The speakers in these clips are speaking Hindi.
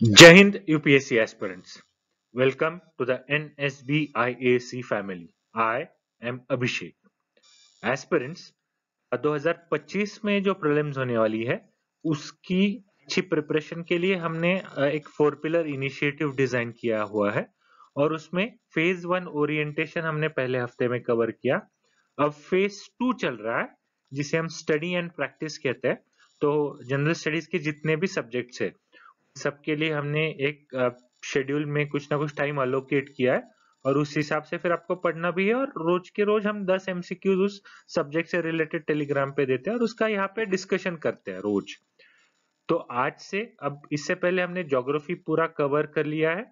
Jai Hind UPSC aspirants. Welcome to the NSBIAC family. I am Abhishek. Aspirants, 2025 में जो प्रीलिम्स होने वाली है उसकी अच्छी प्रिपरेशन के लिए हमने एक 4 पिलर इनिशिएटिव डिजाइन किया हुआ है और उसमें फेज 1 ओरिएंटेशन हमने पहले हफ्ते में कवर किया। अब फेज 2 चल रहा है जिसे हम स्टडी एंड प्रैक्टिस कहते हैं। तो जनरल स्टडीज के जितने भी सब्जेक्ट्स है सबके लिए हमने एक शेड्यूल में कुछ ना कुछ टाइम अलोकेट किया है और उस हिसाब से फिर आपको पढ़ना भी है और रोज के रोज हम 10 एमसीक्यूज उस सब्जेक्ट से रिलेटेड टेलीग्राम पे देते हैं और उसका यहाँ पे डिस्कशन करते हैं रोज। तो आज से अब इससे पहले हमने ज्योग्राफी पूरा कवर कर लिया है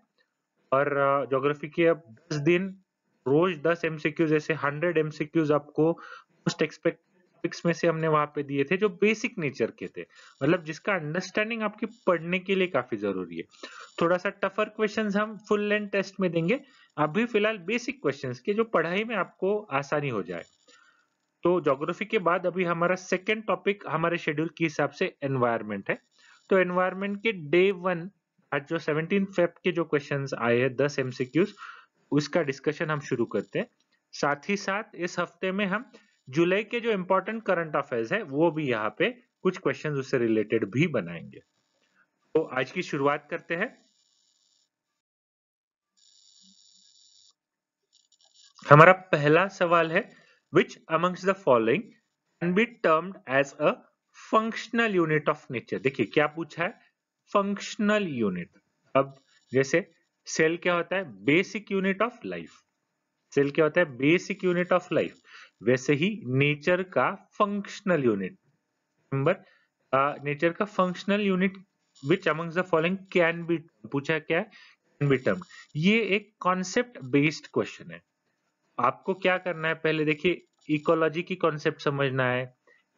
और ज्योग्राफी के अब 10 दिन रोज 10 एमसीक्यूज जैसे 100 एमसीक्यूज आपको मोस्ट एक्सपेक्ट टॉपिक्स में से हमने वहां पे दिए थे जो बेसिक नेचर के थे, मतलब जिसका अंडरस्टैंडिंग आपकी पढ़ने के लिए काफी जरूरी है। थोड़ा सा टफर क्वेश्चंस हम फुल लेंथ टेस्ट में देंगे, अभी फिलहाल बेसिक क्वेश्चंस के जो पढ़ाई में आपको आसानी हो जाए। तो ज्योग्राफी के बाद अभी हमारा सेकेंड टॉपिक हमारे शेड्यूल के हिसाब से एनवायरमेंट है। तो एनवायरमेंट के डे 1 आज जो 17 फेब के जो क्वेश्चंस आए हैं 10 एमसीक्यूज उसका डिस्कशन हम शुरू करते हैं। साथ ही साथ इस हफ्ते में हम जुलाई के जो इंपॉर्टेंट करंट अफेयर्स है वो भी यहाँ पे कुछ क्वेश्चंस उससे रिलेटेड भी बनाएंगे। तो आज की शुरुआत करते हैं। हमारा पहला सवाल है which amongst the following can be termed as a functional unit of nature। देखिए क्या पूछा है, फंक्शनल यूनिट। अब जैसे सेल क्या होता है, basic unit of life. Cell क्या होता है, बेसिक यूनिट ऑफ लाइफ। वैसे ही नेचर का फंक्शनल यूनिट, नंबर नेचर का functional unit which amongst the following can be, पूछा क्या है, कैन बी टर्म्ड। ये एक कॉन्सेप्ट बेस्ड क्वेश्चन है। आपको क्या करना है, पहले देखिए इकोलॉजी की कॉन्सेप्ट समझना है,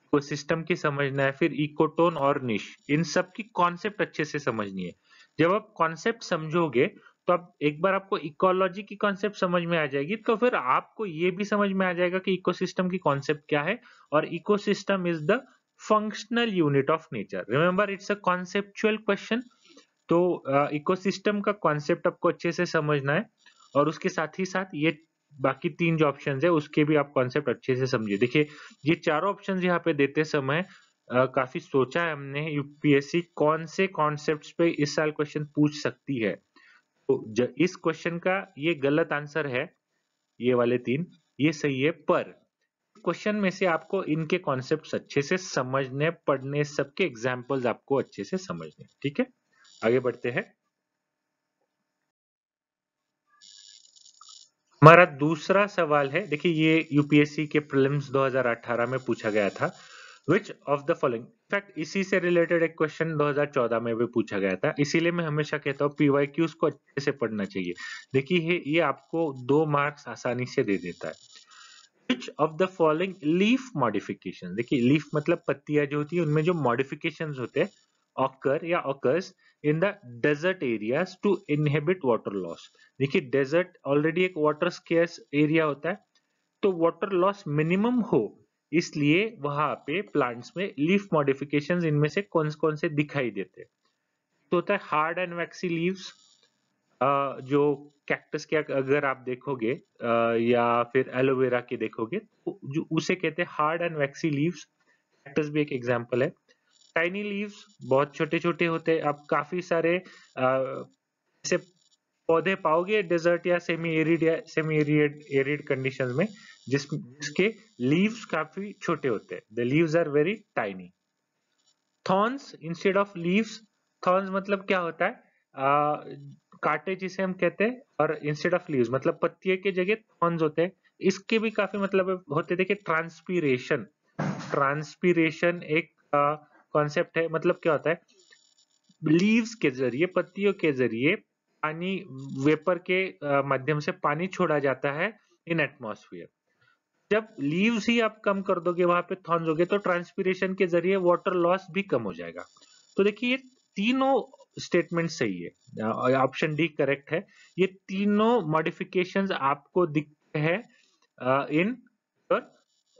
इकोसिस्टम की समझना है, फिर इकोटोन और निश, इन सब की कॉन्सेप्ट अच्छे से समझनी है। जब आप कॉन्सेप्ट समझोगे तो अब एक बार आपको इकोलॉजी की कॉन्सेप्ट समझ में आ जाएगी तो फिर आपको ये भी समझ में आ जाएगा कि इकोसिस्टम की कॉन्सेप्ट क्या है। और ecosystem is the functional unit of nature. Remember it's a conceptual question. तो इकोसिस्टम का कॉन्सेप्ट आपको अच्छे से समझना है और उसके साथ ही साथ ये बाकी 3 जो ऑप्शन है उसके भी आप कॉन्सेप्ट अच्छे से समझिए। देखिए ये चारों ऑप्शन यहाँ पे देते समय काफी सोचा है हमने यूपीएससी कौन से कॉन्सेप्ट्स पे इस साल क्वेश्चन पूछ सकती है। तो इस क्वेश्चन का ये गलत आंसर है, ये वाले 3, ये सही है। पर क्वेश्चन में से आपको इनके कॉन्सेप्ट्स अच्छे से समझने पढ़ने, सबके एग्जाम्पल्स आपको अच्छे से समझने। ठीक है, आगे बढ़ते हैं। हमारा दूसरा सवाल है, देखिए ये यूपीएससी के प्रीलिम्स 2018 में पूछा गया था। विच ऑफ द फॉलोइंग, इनफैक्ट इसी से रिलेटेड एक क्वेश्चन 2014 में भी पूछा गया था, इसीलिए मैं हमेशा कहता हूँ पीवाईक्यूज को अच्छे से पढ़ना चाहिए। देखिए ये आपको 2 मार्क्स आसानी से दे देता है। विच of the following leaf modification, देखिए लीफ मतलब पत्तियां जो होती है उनमें जो मॉडिफिकेशंस होते हैं ऑकर या occurs in the desert areas to inhibit water loss. देखिए डेजर्ट ऑलरेडी एक वाटर स्केर्स एरिया होता है, तो वाटर लॉस मिनिमम हो इसलिए वहां पे प्लांट्स में लीफ मॉडिफिकेशंस इनमें से कौन से दिखाई देते हैं। तो होता है हार्ड एंड वैक्सी लीव्स, जो कैक्टस के अगर आप देखोगे या फिर एलोवेरा के देखोगे तो जो उसे कहते हैं hard and vaccine leaves. Cactus भी एक एग्जांपल है। टाइनी लीव्स बहुत छोटे छोटे होते हैं। आप काफी सारे ऐसे पौधे पाओगे डेजर्ट या सेमी एरिड कंडीशंस में जिसके लीव्स काफी छोटे होते हैं। The leaves are very tiny. Thorns instead of leaves, thorns मतलब क्या होता है, कांटे जिसे हम कहते हैं, और इंस्टेड ऑफ लीव्स मतलब पत्तियों के जगह थॉर्न्स होते हैं। इसके भी काफी मतलब होते हैं। देखिए ट्रांसपीरेशन, ट्रांसपीरेशन एक कॉन्सेप्ट है। मतलब क्या होता है, लीव्स के जरिए, पत्तियों के जरिए पानी, वेपर के माध्यम से पानी छोड़ा जाता है इन एटमॉस्फेयर। जब लीव्स ही आप कम कर दोगे वहां पे थॉर्न्स हो गए तो ट्रांसपीरेशन के जरिए वाटर लॉस भी कम हो जाएगा। तो देखिए ये तीनों स्टेटमेंट सही है, ऑप्शन डी करेक्ट है। ये तीनों मॉडिफिकेशंस आपको दिखते हैं इन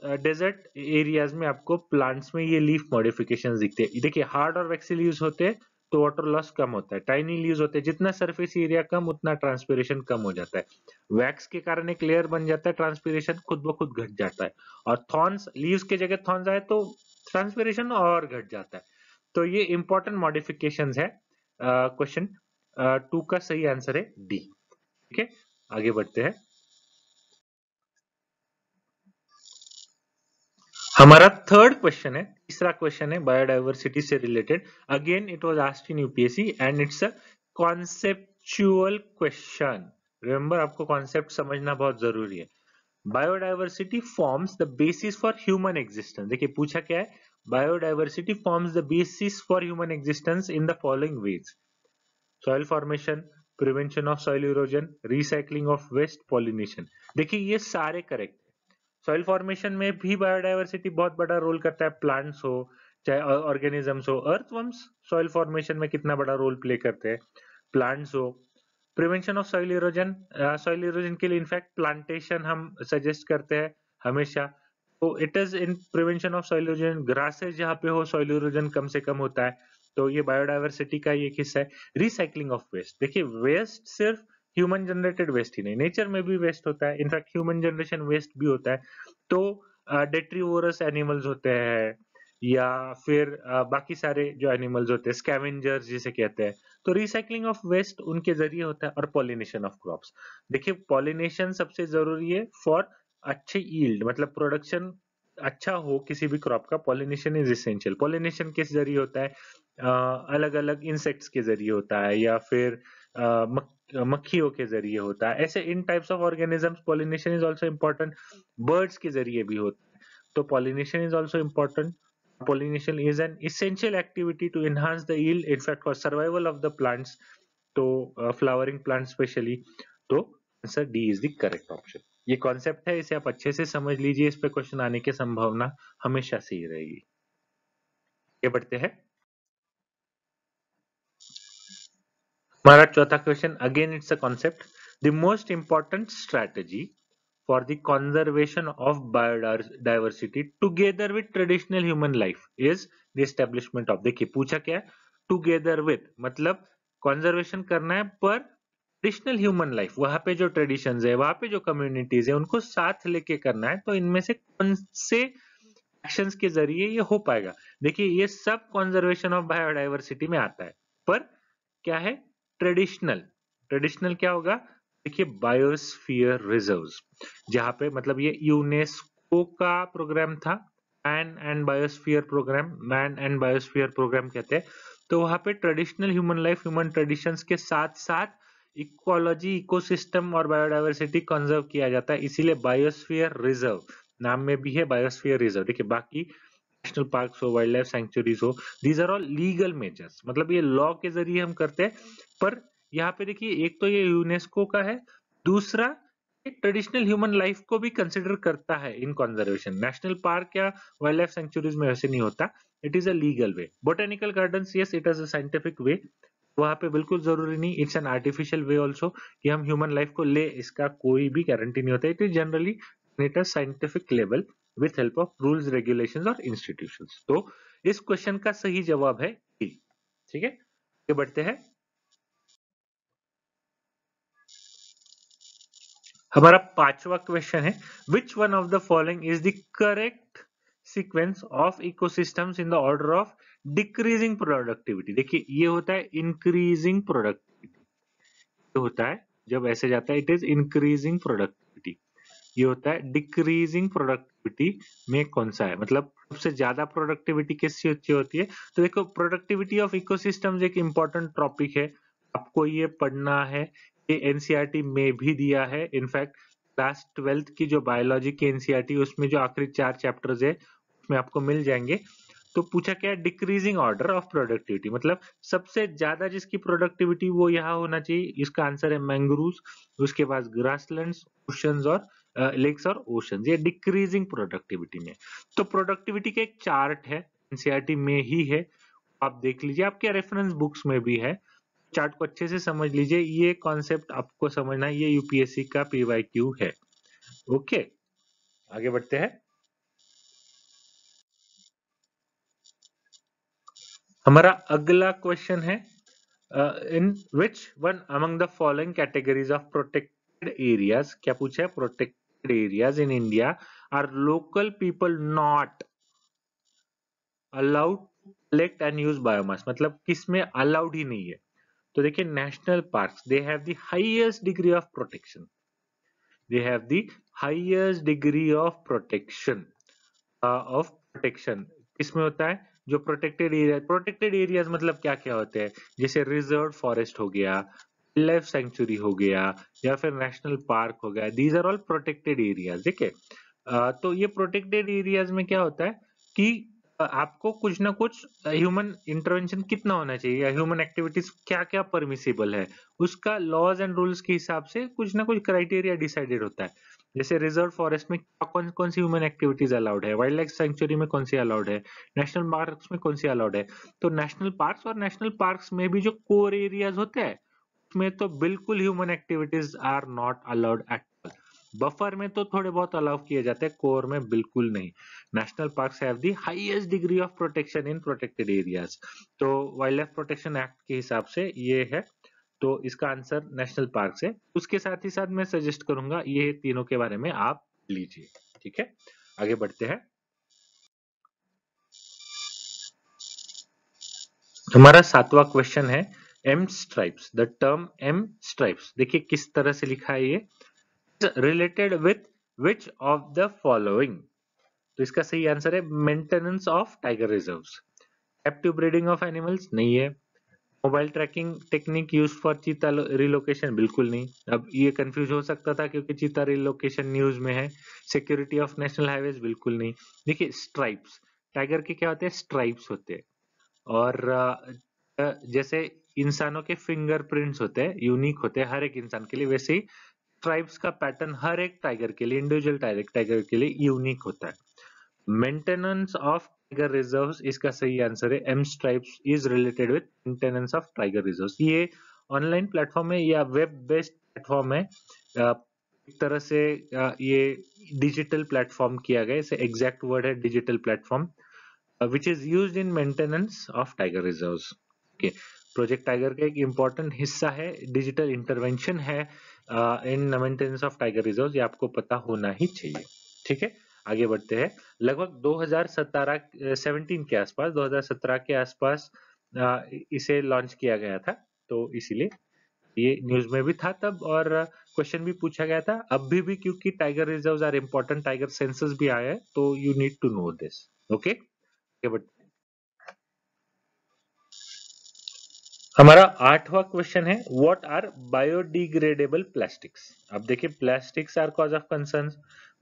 डेजर्ट एरियाज में आपको प्लांट्स में ये लीफ मॉडिफिकेशंस दिखते हैं। देखिए हार्ड और वैक्सी लीव्स होते हैं तो वाटर लॉस कम होता है, टाइनी लीव्स होते हैं जितना सरफेस एरिया कम उतना ट्रांसपिरेशन कम हो जाता है, वैक्स के कारण एक लेयर बन जाता है, ट्रांसपिरेशन खुद ब खुद घट जाता है, और थॉर्न्स लीव्स की जगह थॉर्न्स आए तो ट्रांसपिरेशन और घट जाता है। तो ये इंपॉर्टेंट मॉडिफिकेशंस है। क्वेश्चन 2 का सही आंसर है डी। ठीक है, आगे बढ़ते हैं। हमारा थर्ड क्वेश्चन है, तीसरा क्वेश्चन है बायोडाइवर्सिटी से related. Again it was asked in UPSC and it's a conceptual question. Remember, आपको कॉन्सेप्ट समझना बहुत जरूरी है। Biodiversity forms the basis for human existence. देखिए पूछा क्या है, biodiversity forms the basis for human existence in the following ways: soil formation, prevention of soil erosion, recycling of waste, pollination. देखिए ये सारे करेक्ट। सॉइल फॉर्मेशन में भी बायोडाइवर्सिटी बहुत बड़ा रोल करता है, प्लांट्स हो चाहे ऑर्गेनिजम्स हो। अर्थवर्म्स सॉइल फॉर्मेशन में कितना बड़ा रोल प्ले करते हैं, प्लांट्स हो। प्रिवेंशन ऑफ सॉइल इरोजन के लिए इनफैक्ट प्लांटेशन हम सजेस्ट करते हैं हमेशा। तो it is in prevention of soil erosion, grasses जहाँ पे हो सॉइल इरोजन कम से कम होता है, तो ये बायोडाइवर्सिटी का ये हिस्सा है। रिसाइकलिंग ऑफ वेस्ट, देखिए वेस्ट सिर्फ ह्यूमन जनरेटेड वेस्ट ही नहीं, नेचर में भी वेस्ट होता है, इनफैक्ट ह्यूमन जनरेशन वेस्ट भी होता है। तो डेट्रीवोरस एनिमल्स होते हैं या फिर बाकी सारे जो एनिमल्स होते हैं, स्कैवेंजर्स जिसे कहते हैं, तो रिसाइकलिंग ऑफ वेस्ट उनके जरिए होता है। और पॉलिनेशन ऑफ क्रॉप्स, देखिए पॉलिनेशन सबसे जरूरी है फॉर अच्छे यील्ड, मतलब प्रोडक्शन अच्छा हो किसी भी क्रॉप का, पॉलिनेशन इज एसेंशियल। पॉलिनेशन किस जरिए होता है, अलग अलग इंसेक्ट्स के जरिए होता है या फिर मक्खियों के जरिए होता है, ऐसे इन types of organisms pollination is also important. Birds के जरिए भी होता है, तो pollination is also important. Pollination is an essential activity to enhance the yield, in fact for survival of the plants, तो flowering plants specially। तो answer D is the correct option. ये कॉन्सेप्ट है, इसे आप अच्छे से समझ लीजिए, इस पे क्वेश्चन आने की संभावना हमेशा से ही रहेगी। ये बढ़ते हैं। हमारा चौथा question, again it's a concept. The most important strategy for the conservation of biodiversity together with traditional human life is the establishment of। देखिए पूछा क्या है, together with मतलब conservation करना है पर ट्रेडिशनल ह्यूमन लाइफ, वहां पे जो ट्रेडिशंस है, वहां पे जो कम्युनिटीज है, उनको साथ लेके करना है। तो इनमें से कौन से एक्शंस के जरिए ये हो पाएगा? देखिए ये सब कंजर्वेशन ऑफ बायोडाइवर्सिटी में आता है, पर क्या है ट्रेडिशनल। ट्रेडिशनल क्या होगा, देखिए बायोस्फीयर रिजर्व्स, जहां पे मतलब ये यूनेस्को का प्रोग्राम था, man and biosphere programme, man and biosphere programme कहते हैं। तो वहां पे traditional human life, human traditions के साथ साथ इकोलॉजी, इकोसिस्टम और बायोडाइवर्सिटी कंजर्व किया जाता है, इसीलिए बायोस्फीयर रिजर्व नाम में भी है, बायोस्फीयर रिजर्व। देखिए बाकी नेशनल पार्क्स हो, वाइल्ड लाइफ सेंचुरीज हो, these are all legal measures, मतलब ये लॉ के जरिए हम करते हैं। पर यहाँ पे देखिए एक तो ये यूनेस्को का है, दूसरा ट्रेडिशनल ह्यूमन लाइफ को भी कंसिडर करता है इन कंजर्वेशन। नेशनल पार्क या वाइल्ड लाइफ सेंचुरीज में वैसे नहीं होता, it is a legal way. Botanical gardens, yes it is a scientific way, वहां पे बिल्कुल जरूरी नहीं, it's an artificial way also कि हम ह्यूमन लाइफ को ले, इसका कोई भी गारंटी नहीं होता। It is generally at a scientific level with help of rules, regulations और इंस्टीट्यूशंस। तो इस क्वेश्चन का सही जवाब है डी। ठीक है, आगे बढ़ते हैं। हमारा पांचवा क्वेश्चन है, which one of the following is the correct sequence of ecosystems in the order of decreasing productivity. देखिए ये होता है इंक्रीजिंग प्रोडक्टिविटी, ये होता है जब ऐसे जाता है इट इज इंक्रीजिंग प्रोडक्टिविटी, ये होता है डिक्रीजिंग प्रोडक्टिविटी में कौन सा है, मतलब सबसे ज्यादा प्रोडक्टिविटी किससे अच्छी होती है। तो देखो प्रोडक्टिविटी ऑफ इकोसिस्टम्स एक इंपॉर्टेंट टॉपिक है, आपको ये पढ़ना है, ये एनसीईआरटी में भी दिया है। इनफैक्ट क्लास 12th की जो बायोलॉजी की एनसीईआरटी, उसमें जो आखिरी 4 चैप्टर्स है उसमें आपको मिल जाएंगे। तो पूछा क्या है, डिक्रीजिंग ऑर्डर ऑफ प्रोडक्टिविटी, मतलब सबसे ज्यादा जिसकी प्रोडक्टिविटी वो यहाँ होना चाहिए। इसका आंसर है मैंग्रूव्स, उसके बाद ग्रासलैंड्स, ओशंस और लेक्स और ओशंस, ये डिक्रीजिंग प्रोडक्टिविटी में। तो प्रोडक्टिविटी का एक चार्ट है, एनसीईआरटी में ही है, आप देख लीजिए, आपके रेफरेंस बुक्स में भी है। चार्ट को अच्छे से समझ लीजिए, ये कॉन्सेप्ट आपको समझना है, ये यूपीएससी का पीवाईक्यू है। ओके, आगे बढ़ते हैं। हमारा अगला क्वेश्चन है in which one among the following categories of protected areas, क्या पूछा है, protected areas in India are local people not allowed collect and use biomass, मतलब किसमें अलाउड ही नहीं है। तो देखिए national parks they have the highest degree of protection, they have the highest degree of protection किसमें होता है, जो प्रोटेक्टेड एरियाज मतलब क्या क्या होते हैं, जैसे रिजर्व फॉरेस्ट हो गया, लाइफ सेंचुरी हो गया, या फिर नेशनल पार्क हो गया, these are all protected areas. ठीक है, तो ये प्रोटेक्टेड एरियाज में क्या होता है कि आपको कुछ ना कुछ ह्यूमन इंटरवेंशन कितना होना चाहिए, या ह्यूमन एक्टिविटीज क्या क्या परमिसिबल है, उसका लॉज एंड रूल्स के हिसाब से कुछ ना कुछ क्राइटेरिया डिसाइडेड होता है। जैसे रिजर्व फॉरेस्ट में कौन कौन सी ह्यूमन एक्टिविटीज अलाउड है, वाइल्ड लाइफ सेंचुरी में कौन सी अलाउड है, नेशनल पार्क्स में कौन सी अलाउड है। तो नेशनल पार्क्स और नेशनल पार्क्स में भी जो कोर एरियाज होते हैं उसमें तो बिल्कुल human activities are not allowed at all. Buffer में तो थोड़े बहुत अलाउ किए जाते हैं, कोर में बिल्कुल नहीं। National parks have the highest degree of protection in protected areas. तो वाइल्ड लाइफ प्रोटेक्शन एक्ट के हिसाब से ये है, तो इसका आंसर नेशनल पार्क है। उसके साथ ही साथ मैं सजेस्ट करूंगा ये तीनों के बारे में आप लीजिए। ठीक है, आगे बढ़ते हैं। हमारा 7वां क्वेश्चन है M stripes, the term M stripes देखिए किस तरह से लिखा है, ये related with which of the following. तो इसका सही आंसर है maintenance of tiger reserves. Captive breeding of animals नहीं है। Mobile tracking technique use for cheetah relocation बिल्कुल नहीं। अब ये कंफ्यूज हो सकता था क्योंकि चीता रिलोकेशन न्यूज में है। सिक्योरिटी ऑफ नेशनल हाईवेज बिल्कुल नहीं। देखिए स्ट्राइप्स, टाइगर के क्या होते हैं, स्ट्राइप्स होते हैं। और जैसे इंसानों के फिंगरप्रिंट्स होते हैं, यूनिक होते हैं हर एक इंसान के लिए, वैसे ही स्ट्राइप्स का पैटर्न हर एक टाइगर के लिए, इंडिविजुअल टाइगर के लिए यूनिक होता है। मेंटेनेंस ऑफ टाइगर रिजर्व्स इसका सही आंसर है, M stripes is related with maintenance of tiger reserves. ये ऑनलाइन प्लेटफॉर्म है या वेब बेस्ड प्लेटफॉर्म है, एक तरह से ये डिजिटल प्लेटफॉर्म किया गया, इसे एग्जैक्ट वर्ड है digital platform, which is used in maintenance of tiger reserves. Okay, project tiger का एक इम्पोर्टेंट हिस्सा है, डिजिटल इंटरवेंशन है in maintenance of tiger reserve, ये आपको पता होना ही चाहिए। ठीक है, आगे बढ़ते हैं। लगभग 2017 के आसपास, 2017 के आसपास इसे लॉन्च किया गया था, तो इसीलिए ये न्यूज में भी था तब, और क्वेश्चन भी पूछा गया था। अभी भी क्योंकि tiger reserves are important, tiger census भी आया है, तो you need to know this. Okay, हमारा 8वां क्वेश्चन है व्हाट आर बायोडिग्रेडेबल प्लास्टिक्स। अब देखिए plastics are cause of concern,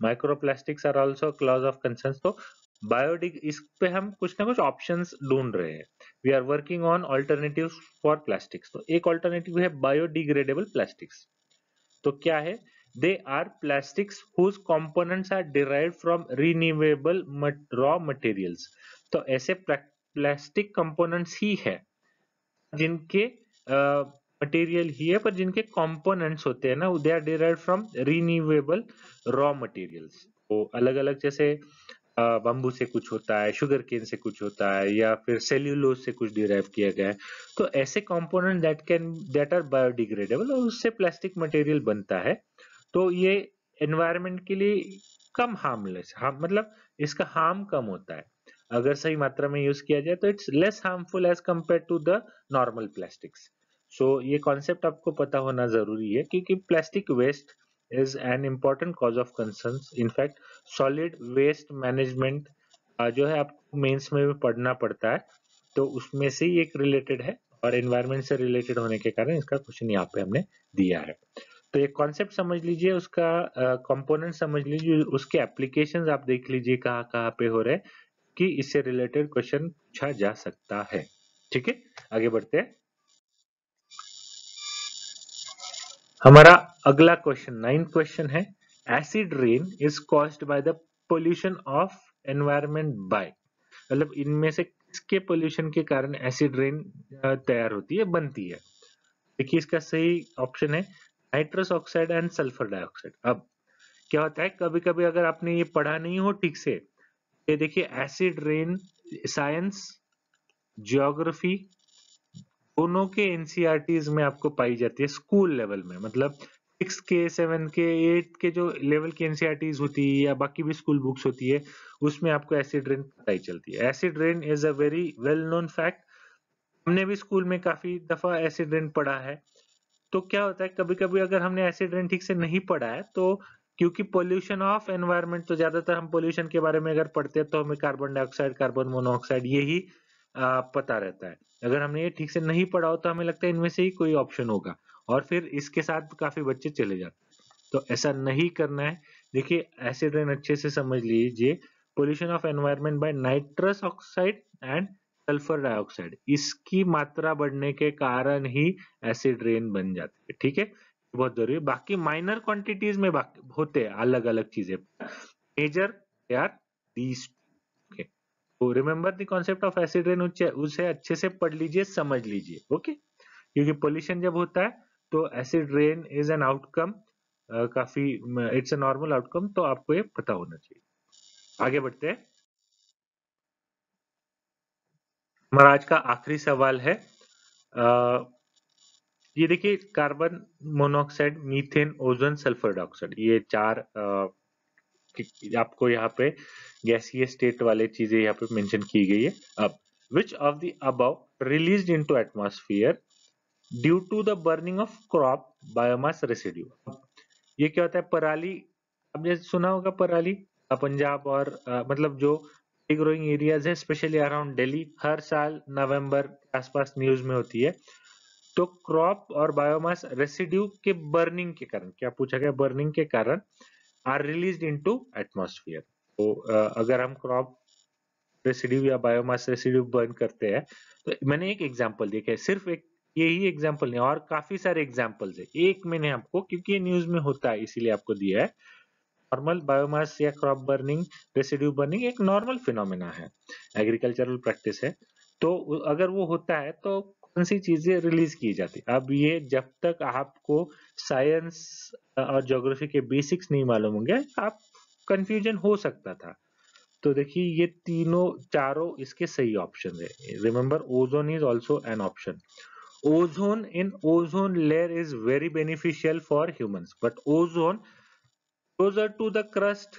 microplastics are also cause of concern. तो बायोडिग इस पे हम कुछ ना कुछ ऑप्शंस ढूंढ रहे हैं। We are working on alternatives for plastics. तो एक ऑल्टरनेटिव है बायोडिग्रेडेबल प्लास्टिक्स। तो क्या है, they are plastics whose components are derived from renewable raw materials. तो ऐसे प्लास्टिक कंपोनेंट्स ही है जिनके मटेरियल ही है, पर जिनके कंपोनेंट्स होते हैं ना, they are derived from renewable raw materials. तो अलग अलग जैसे बम्बू से कुछ होता है, शुगर केन से कुछ होता है, या फिर सेल्यूलोज से कुछ डिराइव किया गया है। तो ऐसे कंपोनेंट दैट आर बायोडिग्रेडेबल और उससे प्लास्टिक मटेरियल बनता है। तो ये एनवायरनमेंट के लिए कम हार्मलेस, मतलब इसका हार्म कम होता है। अगर सही मात्रा में यूज किया जाए तो it's less harmful as compare to the normal plastics. So ये कॉन्सेप्ट आपको पता होना जरूरी है, क्योंकि plastic waste is an important cause of concern. In fact solid waste management जो है आपको मेंस में भी पढ़ना पड़ता है, तो उसमें से ही एक रिलेटेड है, और एनवायरनमेंट से रिलेटेड होने के कारण इसका क्वेश्चन यहाँ पे हमने दिया है। तो ये कॉन्सेप्ट समझ लीजिए, उसका कंपोनेंट समझ लीजिए, उसके एप्लीकेशंस आप देख लीजिए कहाँ कहाँ पे हो रहे हैं, कि इससे रिलेटेड क्वेश्चन पूछा जा सकता है। ठीक है, आगे बढ़ते हैं। हमारा अगला क्वेश्चन 9th क्वेश्चन है acid rain is caused by the pollution of environment by, मतलब इनमें से किसके पोल्यूशन के कारण एसिड रेन तैयार होती है, बनती है। देखिए इसका सही ऑप्शन है nitrous oxide and sulphur dioxide. अब क्या होता है, कभी कभी अगर आपने ये पढ़ा नहीं हो ठीक से, ये देखिए एसिड रेन साइंस ज्योग्राफी दोनों के एनसीईआरटीज में आपको पाई जाती है स्कूल लेवल में, मतलब 6 के 7 के 8 के जो लेवल की एनसीईआरटीज होती है या बाकी भी स्कूल बुक्स होती है उसमें आपको एसिड रेन पता ही चलती है। Acid rain is a very well known fact, हमने भी स्कूल में काफी दफा एसिड रेन पढ़ा है। तो क्या होता है कभी कभी अगर हमने एसिड रेन ठीक से नहीं पढ़ा है तो क्योंकि पोल्यूशन ऑफ एनवायरनमेंट, तो ज्यादातर हम पोल्यूशन के बारे में अगर पढ़ते हैं तो हमें कार्बन डाइऑक्साइड, कार्बन मोनोऑक्साइड यही पता रहता है। अगर हमने ये ठीक से नहीं पढ़ा हो तो हमें लगता है इनमें से ही कोई ऑप्शन होगा और फिर इसके साथ काफी बच्चे चले जाते हैं। तो ऐसा नहीं करना है। देखिए एसिड रेन अच्छे से समझ लीजिए, pollution of environment by nitrous oxide and sulphur dioxide, इसकी मात्रा बढ़ने के कारण ही एसिड रेन बन जाती है। ठीक है, बहुत जरूरी है। बाकी माइनर क्वांटिटीज में होते हैं अलग अलग चीजें, major they are these. Okay, तो remember the concept of acid rain, उसे अच्छे से पढ़ लीजिए, समझ लीजिए। ओके, क्योंकि पोल्यूशन जब होता है तो acid rain is an outcome, काफी इट्स अ नॉर्मल आउटकम, तो आपको ये पता होना चाहिए। आगे बढ़ते हैं। हमारा आज का आखिरी सवाल है, ये देखिए carbon monoxide, methane, ozone, sulphur dioxide, ये चार आपको यहाँ पे गैसीय स्टेट वाले चीजें यहाँ पे मेंशन की गई है। अब which of the above released into atmosphere due to the burning of crop biomass residue. ये क्या होता है, पराली, आपने सुना होगा पराली, पंजाब और मतलब जो ग्रोइंग एरियाज है स्पेशली अराउंड दिल्ली, हर साल नवंबर के आसपास न्यूज में होती है। तो क्रॉप और बायोमास रेसिड्यू के बर्निंग के कारण, क्या पूछा गया, बर्निंग के कारण आर रिलीज्ड इनटू एटमॉस्फेयर। तो अगर हम क्रॉप रेसिड्यू या बायोमास रेसिड्यू बर्न करते हैं, तो मैंने एक एग्जांपल देखा है, सिर्फ एक यही एग्जांपल नहीं, और काफी सारे एग्जांपल्स है, एक मैंने आपको, क्योंकि ये न्यूज में होता है इसीलिए आपको दिया है। नॉर्मल बायोमास या क्रॉप बर्निंग, रेसिड्यू बर्निंग एक नॉर्मल फिनोमेना है, एग्रीकल्चरल प्रैक्टिस है। तो अगर वो होता है तो कौन सी चीजें रिलीज की जाती है। अब ये जब तक आपको साइंस और ज्योग्राफी के बेसिक्स नहीं मालूम होंगे, आप कंफ्यूजन हो सकता था। तो देखिए ये तीनों चारों इसके सही ऑप्शन है। Remember ozone is also an option. Ozone in ozone layer is very beneficial for humans, but ozone closer to the crust,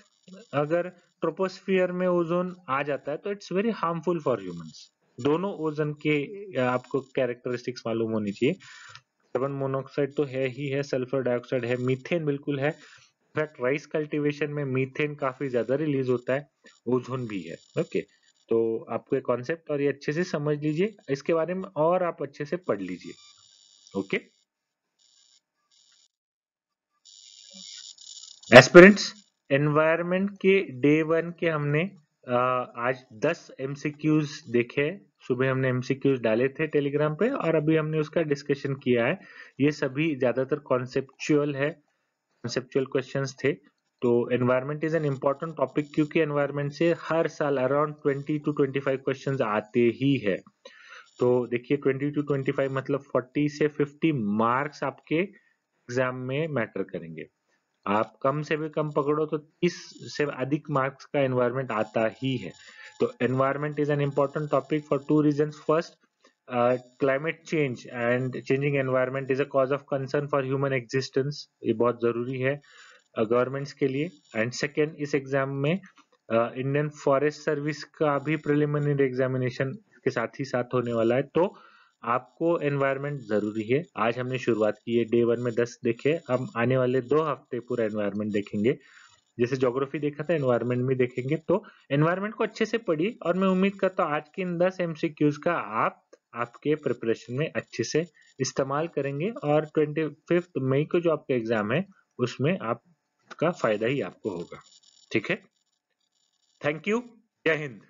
अगर ट्रोपोस्फियर में ओजोन आ जाता है तो it's very harmful for humans. दोनों ओजोन के आपको कैरेक्टरिस्टिक्स मालूम होनी चाहिए। कार्बन मोनोऑक्साइड तो है ही है, सल्फर डाइऑक्साइड है, मीथेन बिल्कुल है, इनफैक्ट राइस कल्टीवेशन में मीथेन काफी ज्यादा रिलीज होता है, ओजोन भी है। ओके, तो आपको ये कॉन्सेप्ट और ये अच्छे से समझ लीजिए, इसके बारे में और आप अच्छे से पढ़ लीजिए। ओके एस्पिरेंट्स, एनवायरनमेंट के डे 1 के हमने आज 10 एमसीक्यूज देखे। सुबह हमने एमसीक्यूज डाले थे टेलीग्राम पे और अभी हमने उसका डिस्कशन किया है। ये सभी ज्यादातर कॉन्सेप्चुअल है, कॉन्सेप्चुअल क्वेश्चंस थे। तो environment is an important topic, क्योंकि एनवायरनमेंट से हर साल अराउंड 20 to 25 क्वेश्चंस आते ही है। तो देखिए 20 to 25 मतलब 40 से 50 मार्क्स आपके एग्जाम में मैटर करेंगे। आप कम से भी कम पकड़ो तो 30 से अधिक मार्क्स का एनवायरनमेंट आता ही है। तो environment is an important topic for 2 reasons. First, climate change and changing environment is a cause of concern for human existence, ये बहुत जरूरी है गवर्नमेंट्स के लिए। एंड सेकेंड, इस एग्जाम में इंडियन फॉरेस्ट सर्विस का भी प्रिलिमिनरी एग्जामिनेशन के साथ ही साथ होने वाला है। तो आपको एनवायरनमेंट जरूरी है। आज हमने शुरुआत की है, डे 1 में 10 देखे, हम आने वाले 2 हफ्ते पूरा एनवायरनमेंट देखेंगे। जैसे ज्योग्राफी देखा था, एनवायरनमेंट भी देखेंगे। तो एनवायरनमेंट को अच्छे से पढ़िए और मैं उम्मीद करता हूँ आज के इन 10 एमसीक्यूज का आप आपके प्रिपरेशन में अच्छे से इस्तेमाल करेंगे और 25 मई को जो आपका एग्जाम है उसमें आपका फायदा ही आपको होगा। ठीक है, थैंक यू, जय हिंद।